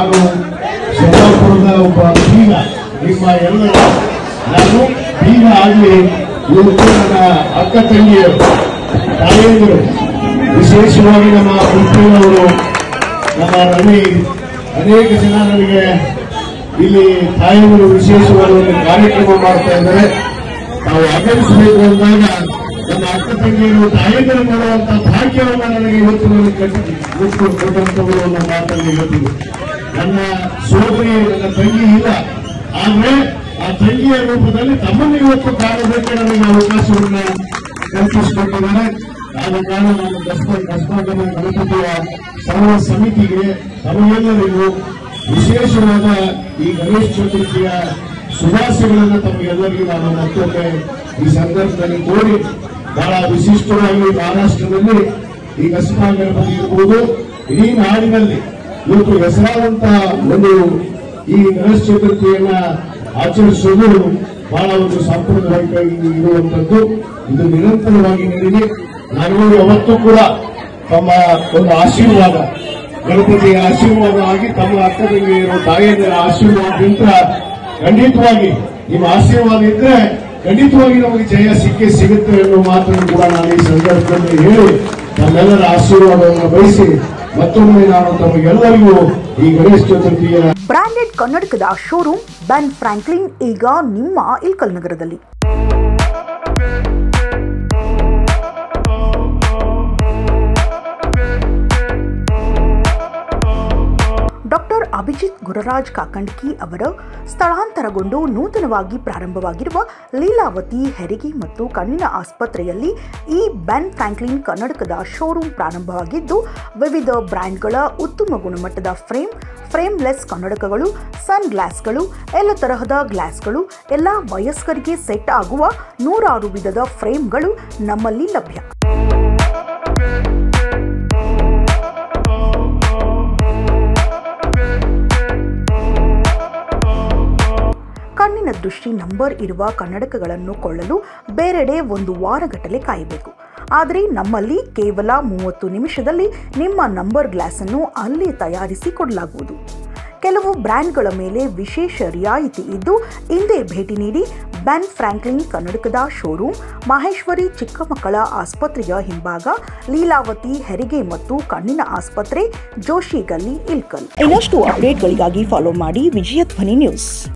ನಾನು ಸೋಲಾಪುರದ ಒಬ್ಬ ಬೀಗ, ನಿಮ್ಮ ಎಲ್ಲ ನಾನು ಬೀಗ ಆಗಲಿ, ಇವತ್ತು ನನ್ನ ಅಕ್ಕ ತಂಗಿಯರು, ತಾಯಂದಿರು, ವಿಶೇಷವಾಗಿ ನಮ್ಮ ಕುಂಪೇನವರು, ನಮ್ಮ ರವಿ, ಅನೇಕ ಜನ ನನಗೆ ಇಲ್ಲಿ ತಾಯಂದಿರು ವಿಶೇಷವಾದ ಒಂದು ಕಾರ್ಯಕ್ರಮ ಮಾಡ್ತಾ ಇದ್ದಾರೆ. ನಾವು ಆಗಮಿಸಬೇಕು ಅಂದಾಗ ನನ್ನ ಅಕ್ಕ ತಂಗಿಯರು ತಾಯಂದಿರು ಮಾಡುವಂತಹ ಭಾಗ್ಯವನ್ನು ನನಗೆ ಇವತ್ತು ಕೊಟ್ಟಂತವರು ಅನ್ನೋ ಮಾತನ್ನು ಇವತ್ತಿದೆ. ನನ್ನ ಸೋದರಿ, ನನ್ನ ತಂಗಿ ಇಲ್ಲ, ಆದ್ರೆ ಆ ತಂಗಿಯ ರೂಪದಲ್ಲಿ ತಮ್ಮನ್ನು ಇವತ್ತು ಕಾಣೋದಕ್ಕೆ ನನಗೆ ಅವಕಾಶವನ್ನ ಕಲ್ಪಿಸಿಕೊಟ್ಟಿದ್ದಾರೆ. ಆದ ಕಾರಣ ನಾನು ಕಸ್ಬಾಗನ ಗಣಪತಿಯ ಸರ್ವ ಸಮಿತಿಗೆ ತಮಗೆಲ್ಲರಿಗೂ ವಿಶೇಷವಾದ ಈ ಗಣೇಶ ಚತುರ್ಥಿಯ ಶುಭಾಶಯಗಳನ್ನು ತಮಗೆಲ್ಲರಿಗೂ ನಾನು ಮತ್ತೊಮ್ಮೆ ಈ ಸಂದರ್ಭದಲ್ಲಿ ಕೋರಿ, ಬಹಳ ವಿಶಿಷ್ಟವಾಗಿ ಮಹಾರಾಷ್ಟ್ರದಲ್ಲಿ ಈ ಕಸ್ಬಾ ಗಣಪತಿ ಇರಬಹುದು, ಇಡೀ ನಾಡಿನಲ್ಲಿ ಇವತ್ತು ಹೆಸರಾದಂತ ಒಂದು ಈ ಗಣೇಶ ಚತುರ್ಥಿಯನ್ನ ಆಚರಿಸುವುದು ಬಹಳ ಒಂದು ಸಾಂಪ್ರದಾಯಿಕವಾಗಿ ಇರುವಂತದ್ದು. ಇದು ನಿರಂತರವಾಗಿ ನಡೆದಿ ನಾನು ಯಾವತ್ತೂ ಕೂಡ ತಮ್ಮ ಒಂದು ಆಶೀರ್ವಾದ, ಗಣಪತಿಯ ಆಶೀರ್ವಾದ ಆಗಿ ತಮ್ಮ ಅಕ್ಕ ತಂಗಿಯರು ತಾಯಿಯರ ಆಶೀರ್ವಾದದಿಂದ ಖಂಡಿತವಾಗಿ ನಿಮ್ಮ ಆಶೀರ್ವಾದ ಇದ್ರೆ ಖಂಡಿತವಾಗಿ ನಮಗೆ ಜಯ ಸಿಗುತ್ತೆ ಅನ್ನೋ ಮಾತನ್ನು ಕೂಡ ನಾನು ಈ ಸಂದರ್ಭದಲ್ಲಿ ಹೇಳಿ ತಮ್ಮೆಲ್ಲರ ಆಶೀರ್ವಾದವನ್ನು ಬಯಸಿ ಮತ್ತೊಮ್ಮೆ ನಾನು ತಮಗೆಲ್ಲರಿಗೂ ಈ ಗಣೇಶ ಚತುರ್ಥಿಯ ಬ್ರಾಂಡೆಡ್ ಕನ್ನಡಕದ ಶೋರೂಮ್ ಬೆನ್ ಫ್ರಾಂಕ್ಲಿನ್ ಈಗ ನಿಮ್ಮ ಇಲ್ಕಲ್ ನಗರದಲ್ಲಿ. ಡಾಕ್ಟರ್ ಅಭಿಜಿತ್ ಗುರರಾಜ್ ಕಾಕಂಡ್ಕಿ ಅವರ ಸ್ಥಳಾಂತರಗೊಂಡು ನೂತನವಾಗಿ ಪ್ರಾರಂಭವಾಗಿರುವ ಲೀಲಾವತಿ ಹೆರಿಗೆ ಮತ್ತು ಕಣ್ಣಿನ ಆಸ್ಪತ್ರೆಯಲ್ಲಿ ಈ ಬೆನ್ ಫ್ರಾಂಕ್ಲಿನ್ ಕನ್ನಡಕದ ಶೋರೂಮ್ ಪ್ರಾರಂಭವಾಗಿದ್ದು, ವಿವಿಧ ಬ್ರ್ಯಾಂಡ್ಗಳ ಉತ್ತಮ ಗುಣಮಟ್ಟದ ಫ್ರೇಮ್ಲೆಸ್ ಕನ್ನಡಕಗಳು, ಸನ್ ಗ್ಲಾಸ್ಗಳು, ಎಲ್ಲ ತರಹದ ಗ್ಲಾಸ್ಗಳು, ಎಲ್ಲ ವಯಸ್ಕರಿಗೆ ಸೆಟ್ ಆಗುವ 106 ವಿಧದ ಫ್ರೇಮ್ಗಳು ನಮ್ಮಲ್ಲಿ ಲಭ್ಯ. ಕಣ್ಣಿನ ದೃಷ್ಟಿ ನಂಬರ್ ಇರುವ ಕನ್ನಡಕಗಳನ್ನು ಕೊಳ್ಳಲು ಬೇರೆಡೆ 1 ವಾರಗಟ್ಟಲೆ ಕಾಯಬೇಕು. ಆದರೆ ನಮ್ಮಲ್ಲಿ ಕೇವಲ 30 ನಿಮಿಷದಲ್ಲಿ ನಿಮ್ಮ ನಂಬರ್ ಗ್ಲಾಸ್ ಅನ್ನು ಅಲ್ಲೇ ತಯಾರಿಸಿ ಕೊಡಲಾಗುವುದು. ಕೆಲವು ಬ್ರ್ಯಾಂಡ್ಗಳ ಮೇಲೆ ವಿಶೇಷ ರಿಯಾಯಿತಿ ಇದ್ದು, ಹಿಂದೆ ಭೇಟಿ ನೀಡಿ. ಬೆನ್ ಫ್ರಾಂಕ್ಲಿನ್ ಕನ್ನಡಕದ ಶೋರೂಮ್ ಮಹೇಶ್ವರಿ ಚಿಕ್ಕಮಕ್ಕಳ ಆಸ್ಪತ್ರೆಯ ಹಿಂಭಾಗ, ಲೀಲಾವತಿ ಹೆರಿಗೆ ಮತ್ತು ಕಣ್ಣಿನ ಆಸ್ಪತ್ರೆ, ಜೋಶಿ ಗಲ್ಲಿ, ಇಲ್ಕಲ್. ಇನ್ನಷ್ಟು ಅಪ್ಡೇಟ್ಗಳಿಗಾಗಿ ಫಾಲೋ ಮಾಡಿ ವಿಜಯ ಧ್ವನಿ ನ್ಯೂಸ್.